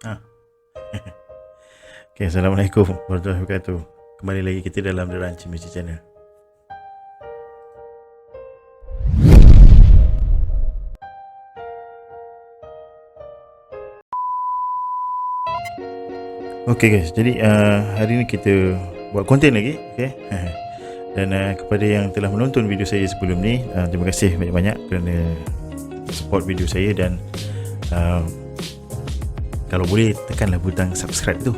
Ha. Okay, Assalamualaikum warahmatullahi wabarakatuh. Kembali lagi kita dalam The Ranch Music Channel. Okay guys, jadi hari ni kita buat konten lagi, okay? Dan kepada yang telah menonton video saya sebelum ni, terima kasih banyak-banyak kerana support video saya. Dan kalau boleh tekanlah butang subscribe tu.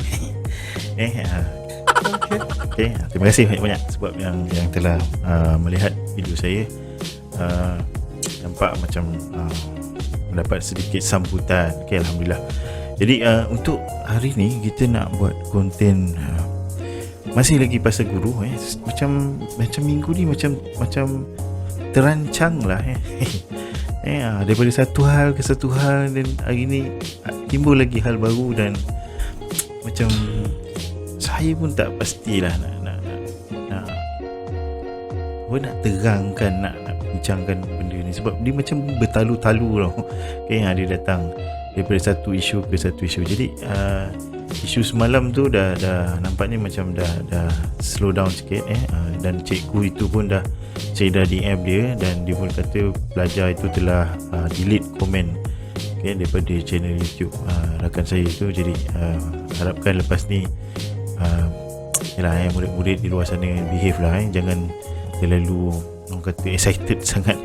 Okay, terima kasih banyak-banyak sebab yang telah melihat video saya. Nampak macam mendapat sedikit sambutan. Okay, Alhamdulillah. Jadi untuk hari ni kita nak buat konten masih lagi pasal guru. Macam minggu ni macam terancang lah. Daripada satu hal ke satu hal, dan hari ni timbul lagi hal baru. Dan macam saya pun tak pastilah nak terangkan, nak bincangkan benda ni, sebab dia macam bertalu-talu tau. Okay, dia datang daripada satu isu ke satu isu. Jadi isu semalam tu dah nampaknya macam dah slow down sikit. Dan cikgu itu pun saya dah DM dia, dan dia pun kata pelajar itu telah delete komen daripada channel YouTube rakan saya itu. Jadi harapkan lepas ni murid-murid di luar sana behave lah. Jangan terlalu orang kata excited sangat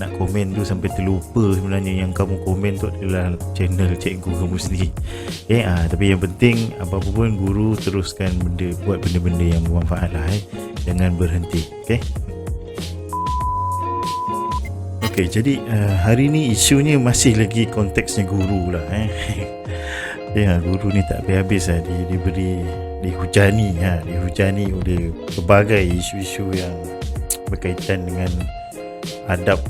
nak komen tu sampai terlupa sebenarnya yang kamu komen tu adalah channel cikgu kamu sendiri. Tapi yang penting apa-apa pun, guru teruskan buat benda-benda yang bermanfaat lah. Jangan berhenti. Okay, jadi hari ni isunya masih lagi konteksnya guru lah. Guru ni tak habis-habis lah. Dihujani oleh berbagai isu-isu yang berkaitan dengan adab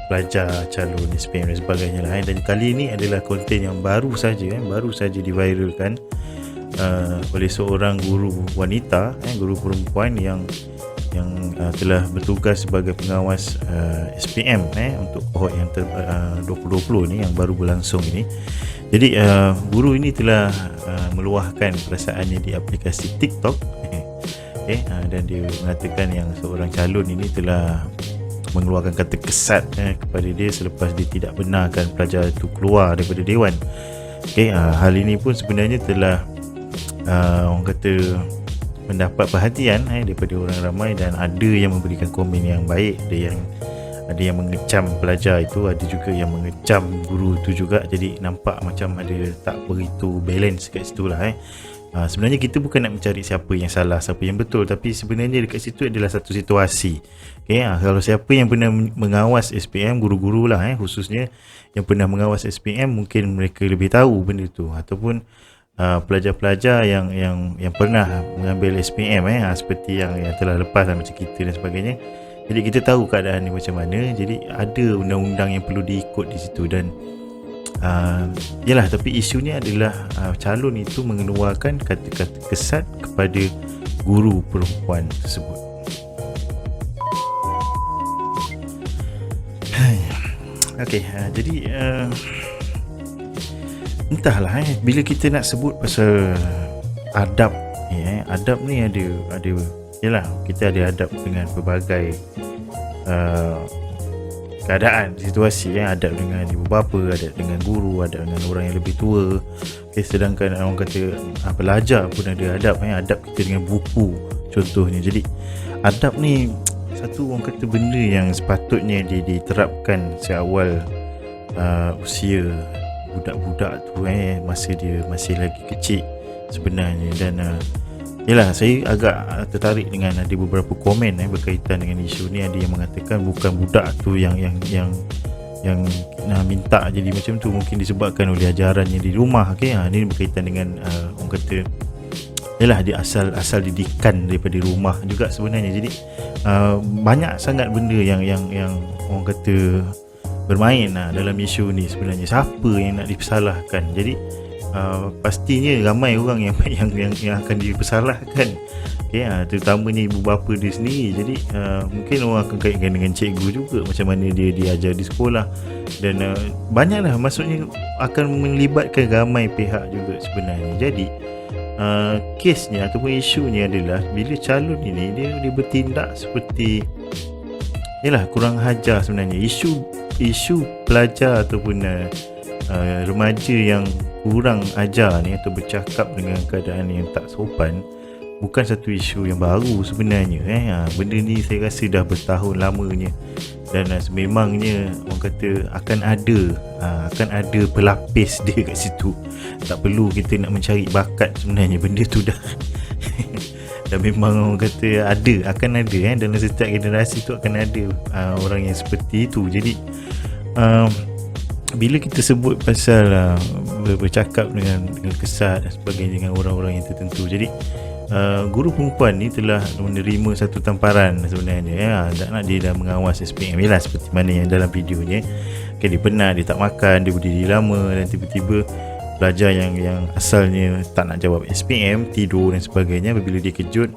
pelajar calon SPM dan sebagainya lah. Dan kali ini adalah konten yang baru saja diviralkan oleh seorang guru wanita, guru perempuan yang telah bertugas sebagai pengawas SPM untuk kohort yang 2020 ni yang baru berlangsung ini. Jadi guru ini telah meluahkan perasaannya di aplikasi TikTok. Dan dia mengatakan yang seorang calon ini telah mengeluarkan kata kesat kepada dia selepas dia tidak benarkan pelajar itu keluar daripada dewan. Hal ini pun sebenarnya telah orang kata mendapat perhatian daripada orang ramai, dan ada yang memberikan komen yang baik, ada yang mengecam pelajar itu, ada juga yang mengecam guru itu juga. Jadi nampak macam ada tak begitu balance kat situ lah. Sebenarnya kita bukan nak mencari siapa yang salah, siapa yang betul, tapi sebenarnya dekat situ adalah satu situasi. Kalau siapa yang pernah mengawas SPM, guru-guru lah khususnya yang pernah mengawas SPM, mungkin mereka lebih tahu benda tu. Ataupun pelajar-pelajar yang pernah mengambil SPM seperti yang telah lepas macam kita dan sebagainya. Jadi kita tahu keadaan ni macam mana. Jadi ada undang-undang yang perlu diikut di situ. Dan tapi isunya adalah calon itu mengeluarkan kata-kata kesat kepada guru perempuan tersebut. Jadi entahlah bila kita nak sebut pasal adab ni, adab ni ada kita ada adab dengan berbagai keadaan, situasi. Adab dengan ibu bapa, adab dengan guru, adab dengan orang yang lebih tua. Sedangkan orang kata pelajar pun ada adab. Adab kita dengan buku contohnya. Jadi adab ni satu orang kata benda yang sepatutnya diterapkan seawal usia budak-budak tu, masa dia masih lagi kecil sebenarnya. Dan saya agak tertarik dengan ada beberapa komen berkaitan dengan isu ni. Ada yang mengatakan bukan budak tu yang minta jadi macam tu, mungkin disebabkan oleh ajarannya di rumah. Ini berkaitan dengan orang kata dia asal didikan daripada rumah juga sebenarnya. Jadi banyak sangat benda yang orang kata bermain dalam isu ni sebenarnya. Siapa yang nak disalahkan? Jadi pastinya ramai orang yang akan dipersalahkan, terutamanya ibu bapa dia sendiri. Jadi mungkin orang akan kaitkan dengan cikgu juga, macam mana dia diajar di sekolah, dan banyaklah, maksudnya akan melibatkan ramai pihak juga sebenarnya. Jadi kesnya ataupun isunya adalah bila calon ini dia bertindak seperti kurang hajar sebenarnya. Isu pelajar ataupun remaja yang kurang ajar ni atau bercakap dengan keadaan yang tak sopan bukan satu isu yang baru sebenarnya. Benda ni saya rasa dah bertahun lamanya, dan sememangnya orang kata akan ada pelapis dia kat situ. Tak perlu kita nak mencari bakat sebenarnya, benda tu dah dan memang orang kata akan ada dalam setiap generasi tu akan ada orang yang seperti itu. Jadi bila kita sebut pasal bercakap dengan kesat dan sebagainya dengan orang-orang yang tertentu, jadi guru perempuan ni telah menerima satu tamparan sebenarnya. Tak nak dia dah mengawas SPM seperti mana yang dalam videonya. Dia penat, dia tak makan, dia berdiri lama, dan tiba-tiba pelajar yang asalnya tak nak jawab SPM tidur dan sebagainya. Bila dia kejut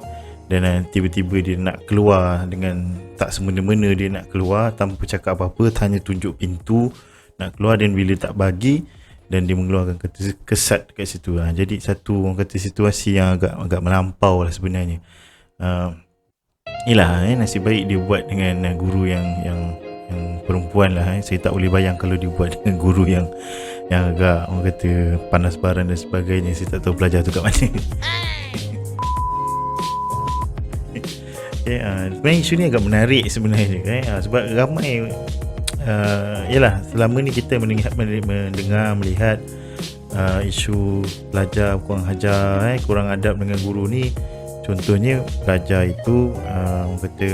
dan tiba-tiba dia nak keluar dengan tak semena-mena, dia nak keluar tanpa cakap apa-apa, hanya tunjuk pintu nak keluar, dan bila tak bagi dan dia mengeluarkan kata kesat kat situ. Jadi satu orang kata situasi yang agak melampau lah sebenarnya. Nasib baik dia buat dengan guru yang perempuan lah. Saya tak boleh bayang kalau dia buat dengan guru yang agak orang kata panas baran dan sebagainya. Saya tak tahu pelajar tu kat mana. Sebenarnya isu ni agak menarik sebenarnya, sebab ramai selama ni kita mendengar melihat isu pelajar kurang hajar, kurang adab dengan guru ni. Contohnya pelajar itu orang kata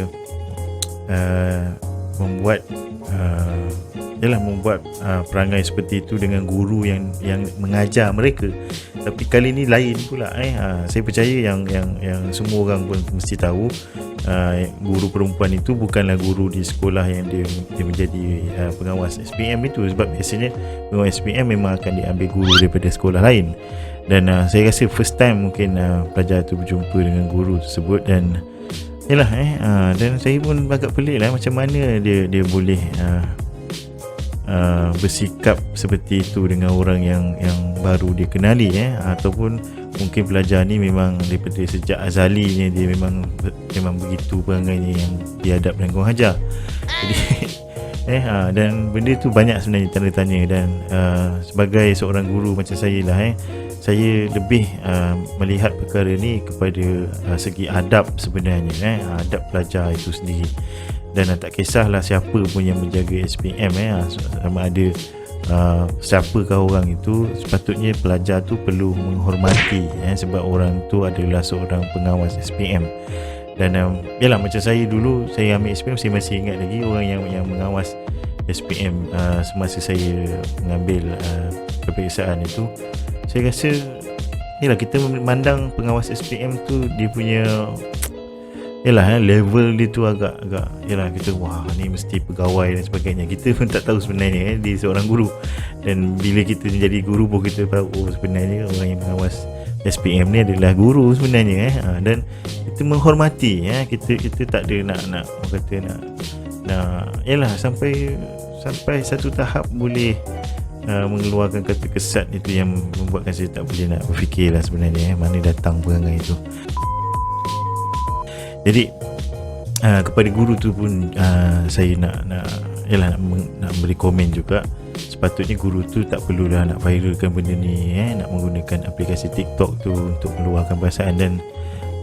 membuat perangai seperti itu dengan guru yang mengajar mereka. Tapi kali ni lain pula. Saya percaya yang semua orang pun mesti tahu guru perempuan itu bukanlah guru di sekolah yang dia menjadi pengawas SPM itu. Sebab biasanya pengawas SPM memang akan diambil guru daripada sekolah lain. Dan saya rasa first time mungkin pelajar tu berjumpa dengan guru tersebut. Dan dan saya pun agak pelik lah macam mana dia boleh bersikap seperti itu dengan orang yang baru dia kenali, ataupun mungkin pelajar ni memang daripada sejak azalinya dia memang begitu perangainya yang biadab dan kurang ajar. Jadi dan benda tu banyak sebenarnya tanda tanya. Dan sebagai seorang guru macam saya lah, saya lebih melihat perkara ni kepada segi adab sebenarnya, adab pelajar itu sendiri. Dan tak kisahlah siapa pun yang menjaga SPM, sama ada siapakah orang itu, sepatutnya pelajar tu perlu menghormati, sebab orang tu adalah seorang pengawas SPM. Dan macam saya dulu, saya ambil SPM, saya masih ingat lagi orang yang mengawas SPM semasa saya mengambil peperiksaan itu. Saya rasa kita memandang pengawas SPM tu dia punya level dia tu agak kita wah ni mesti pegawai dan sebagainya. Kita pun tak tahu sebenarnya dia seorang guru. Dan bila kita jadi guru pun kita tahu sebenarnya orang yang mengawas SPM ni adalah guru sebenarnya. Dan kita menghormati, kita tak ada nak kata nak sampai satu tahap boleh mengeluarkan kata kesat itu yang membuatkan saya tak boleh nak berfikirlah sebenarnya mana datang perangai itu. Jadi kepada guru tu pun saya nak beri komen juga. Sepatutnya guru tu tak perlulah nak viralkan benda ni, nak menggunakan aplikasi TikTok tu untuk meluahkan perasaan. Dan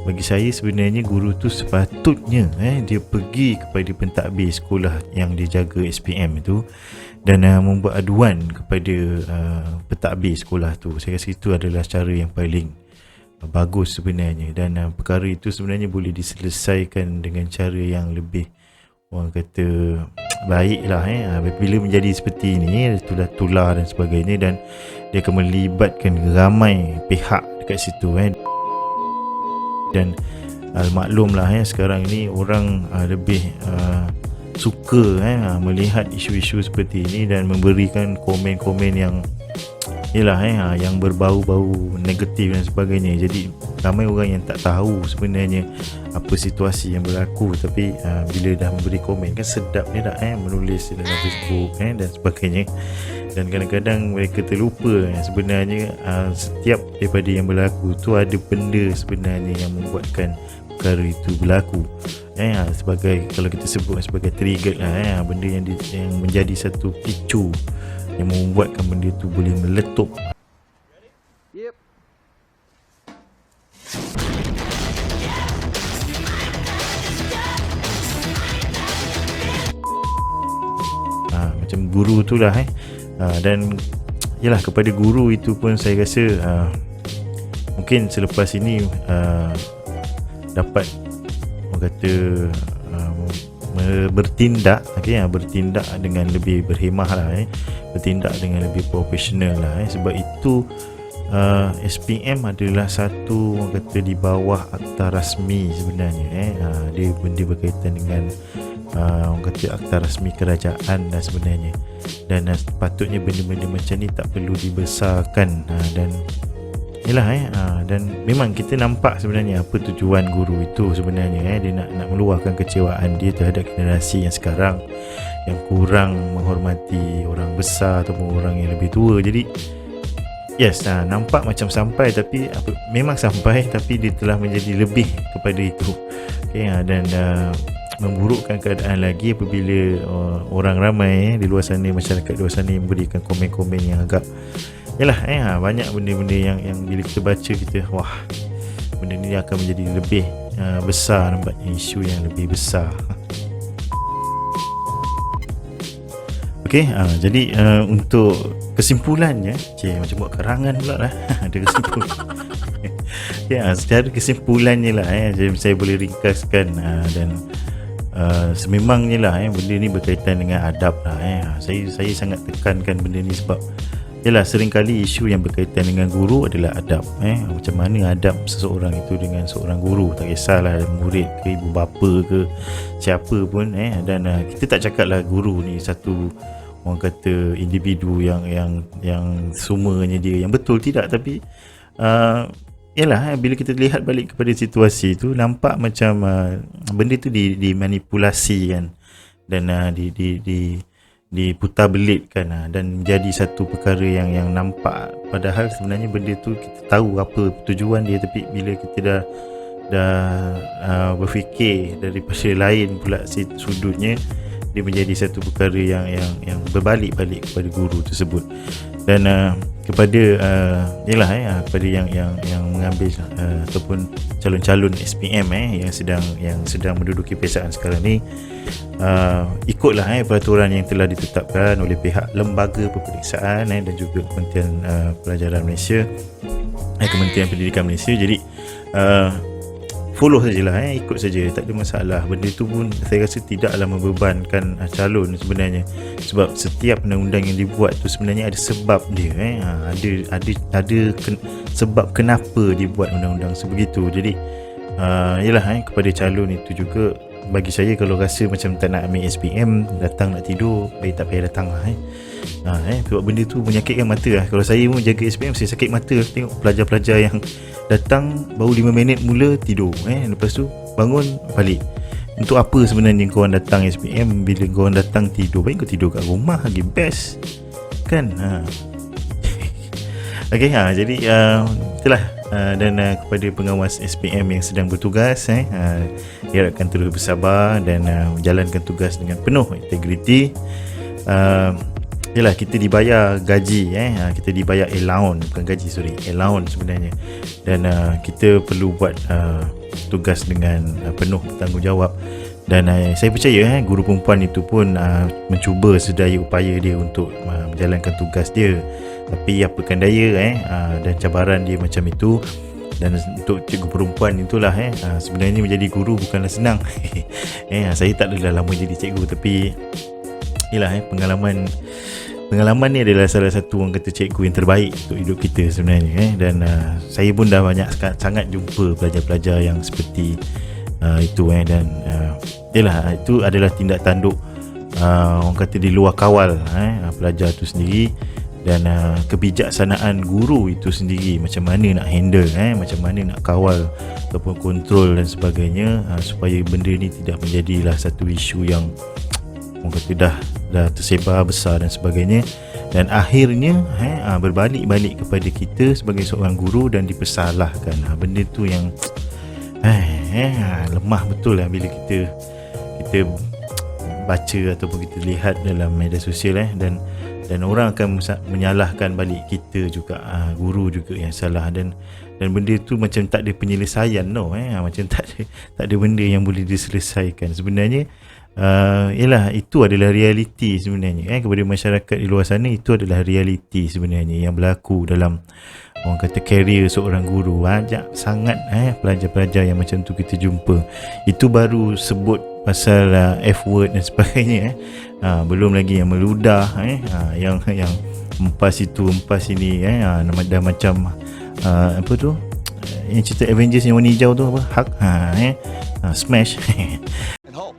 bagi saya sebenarnya guru tu sepatutnya dia pergi kepada pentadbir sekolah yang dia jaga SPM itu dan membuat aduan kepada pentadbir sekolah tu. Saya rasa itu adalah cara yang paling bagus sebenarnya. Dan perkara itu sebenarnya boleh diselesaikan dengan cara yang lebih orang kata baik lah. Bila menjadi seperti ini, tular dan sebagainya, dan dia akan melibatkan ramai pihak dekat situ. Dan maklum lah sekarang ni orang lebih suka melihat isu-isu seperti ini dan memberikan komen-komen yang Yelah yang berbau-bau negatif dan sebagainya. Jadi ramai orang yang tak tahu sebenarnya apa situasi yang berlaku, tapi bila dah memberi komen kan sedap dia tak menulis dalam Facebook dan sebagainya. Dan kadang-kadang mereka terlupa sebenarnya setiap daripada yang berlaku tu ada benda sebenarnya yang membuatkan perkara itu berlaku. Sebagai, kalau kita sebut sebagai trigger benda yang menjadi satu picu yang membuatkan benda tu boleh meletup. Yep. Macam guru tu lah dan yalah, kepada guru itu pun saya rasa mungkin selepas ini dapat orang kata bertindak bertindak dengan lebih berhemah lah bertindak dengan lebih profesional lah sebab itu SPM adalah satu orang kata di bawah akta rasmi sebenarnya dia benda berkaitan dengan orang kata akta rasmi kerajaan dan sebenarnya, dan patutnya benda-benda macam ni tak perlu dibesarkan dan yalah dan memang kita nampak sebenarnya apa tujuan guru itu sebenarnya dia nak meluahkan kecewaan dia terhadap generasi yang sekarang yang kurang menghormati orang besar ataupun orang yang lebih tua. Jadi yes, nampak macam sampai, tapi memang sampai, tapi dia telah menjadi lebih kepada itu dan memburukkan keadaan lagi apabila orang ramai di luar sana, masyarakat di luar sana memberikan komen-komen yang agak yalah banyak benda-benda yang bila kita baca kita wah, benda ni akan menjadi lebih besar, nampaknya isu yang lebih besar. Okey, jadi untuk kesimpulannya, macam buat kerangan pula lah. Ada kesimpulan. Secara kesimpulannya lah saya boleh ringkaskan dan sememangnya lah benda ni berkaitan dengan adab lah saya sangat tekankan benda ni sebab yalah, seringkali isu yang berkaitan dengan guru adalah adab macam mana adab seseorang itu dengan seorang guru, tak kisahlah murid ke ibu bapa ke siapa pun dan kita tak cakap lah guru ni satu orang kata individu yang semuanya dia yang betul, tidak, tapi yalah bila kita lihat balik kepada situasi tu nampak macam benda tu dimanipulasi kan dan diputar belitkan dan menjadi satu perkara yang nampak, padahal sebenarnya benda tu kita tahu apa tujuan dia, tapi bila kita dah berfikir daripada lain pula sudutnya, dia menjadi satu perkara yang berbalik-balik kepada guru tersebut. Dan kepada yalah kepada yang mengambil ataupun calon-calon SPM yang sedang menduduki pesaan sekarang ni, ikutlah peraturan yang telah ditetapkan oleh pihak Lembaga Peperiksaan dan juga Kementerian Pelajaran Malaysia, Kementerian Pendidikan Malaysia. Jadi follow sajalah, ikut saja, tak ada masalah. Benda tu pun saya rasa tidaklah membebankan calon sebenarnya, sebab setiap undang-undang yang dibuat tu sebenarnya ada sebab dia ada sebab kenapa dibuat undang-undang sebegitu. Jadi yalah kepada calon itu juga, bagi saya kalau rasa macam tak nak ambil SPM, datang nak tidur, baik tak payah datang lah sebab benda tu menyakitkan mata lah. Kalau saya pun jaga SPM, saya sakit mata tengok pelajar-pelajar yang datang baru 5 minit mula tidur, lepas tu bangun balik. Untuk apa sebenarnya korang datang SPM bila korang datang tidur? Baik kau tidur kat rumah lagi best kan. Okey, jadi itulah dan kepada pengawas SPM yang sedang bertugas, diharapkan terus bersabar dan menjalankan tugas dengan penuh integriti. Yalah, kita dibayar gaji, kita dibayar allowance, bukan gaji, allowance sebenarnya, dan kita perlu buat tugas dengan penuh bertanggungjawab. Dan saya percaya guru perempuan itu pun mencuba sedaya upaya dia untuk menjalankan tugas dia. Tapi apakan daya dan cabaran dia macam itu. Dan untuk cikgu perempuan itulah sebenarnya menjadi guru bukanlah senang. Saya tak adalah lama jadi cikgu, tapi yalah, pengalaman ni adalah salah satu orang kata cikgu yang terbaik untuk hidup kita sebenarnya. Dan saya pun dah banyak sangat jumpa pelajar-pelajar yang seperti itu dan yalah, itu adalah tindak tanduk orang kata di luar kawal pelajar tu sendiri. dan kebijaksanaan guru itu sendiri, macam mana nak handle, macam mana nak kawal ataupun kontrol dan sebagainya, supaya benda ni tidak menjadilah satu isu yang orang kata dah tersebar besar dan sebagainya, dan akhirnya berbalik-balik kepada kita sebagai seorang guru dan dipersalahkan. Benda tu yang lemah betul lah bila kita baca ataupun kita lihat dalam media sosial, dan orang akan menyalahkan balik kita juga, guru juga yang salah, dan benda tu macam tak ada penyelesaian macam tak ada benda yang boleh diselesaikan sebenarnya. Yalah, itu adalah realiti sebenarnya, kepada masyarakat di luar sana. Itu adalah realiti sebenarnya yang berlaku dalam, orang kata, career seorang guru. Banyak sangat pelajar-pelajar yang macam tu kita jumpa. Itu baru sebut pasal F-word dan sebagainya, belum lagi yang meludah, yang empas itu empas ini, dah macam apa tu, yang cerita Avengers yang warna hijau tu, apa, Hulk, Smash. And Hulk.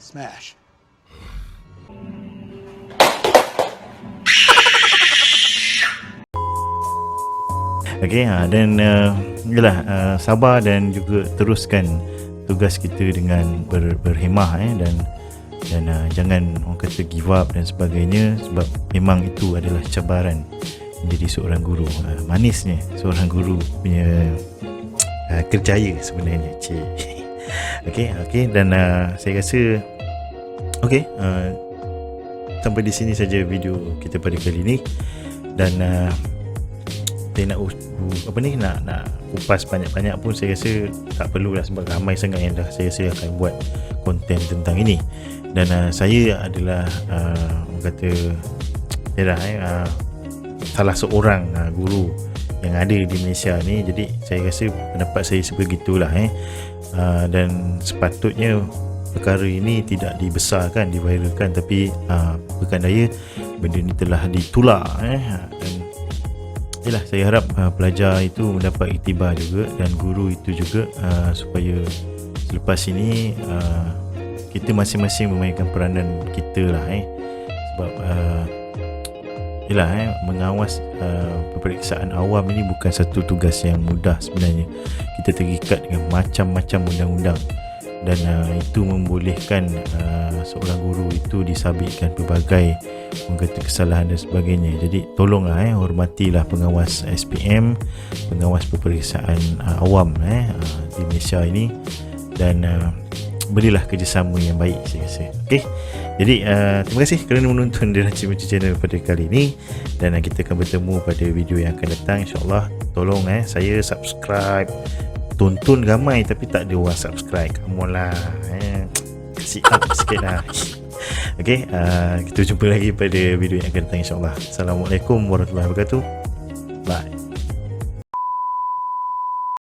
Smash. Okey, dan yalah, sabar dan juga teruskan tugas kita dengan berhemah, dan jangan, orang kata, give up dan sebagainya, sebab memang itu adalah cabaran menjadi seorang guru. Manisnya seorang guru punya kerjaya sebenarnya. Okey, dan saya rasa sampai di sini saja video kita pada kali ini, dan saya nak kupas banyak-banyak pun saya rasa tak perlulah, sebab ramai sangat yang dah saya rasa akan buat konten tentang ini. Dan saya adalah orang kata salah seorang guru yang ada di Malaysia ni. Jadi saya rasa pendapat saya sebegitulah, dan sepatutnya perkara ini tidak dibesarkan, diviralkan, tapi bukan daya benda ni telah ditular, dan yalah, saya harap pelajar itu mendapat iktibar juga, dan guru itu juga, supaya selepas ini kita masing-masing memainkan peranan kita lah, sebab yalah, mengawas peperiksaan awam ini bukan satu tugas yang mudah sebenarnya. Kita terikat dengan macam-macam undang-undang, dan itu membolehkan seorang guru itu disabitkan pelbagai, orang kata, kesalahan dan sebagainya. Jadi tolonglah, hormatilah pengawas SPM, pengawas peperiksaan awam di Malaysia ini, dan berilah kerjasama yang baik, saya rasa. Okey, jadi terima kasih kerana menonton The Rancik Menci Channel pada kali ini, dan kita akan bertemu pada video yang akan datang, insyaAllah. Tolong saya subscribe, tonton ramai tapi tak ada orang subscribe. Come on lah, kasih up sikit lah. Okay, kita jumpa lagi pada video yang akan datang, insyaAllah. Assalamualaikum warahmatullahi wabarakatuh. Bye.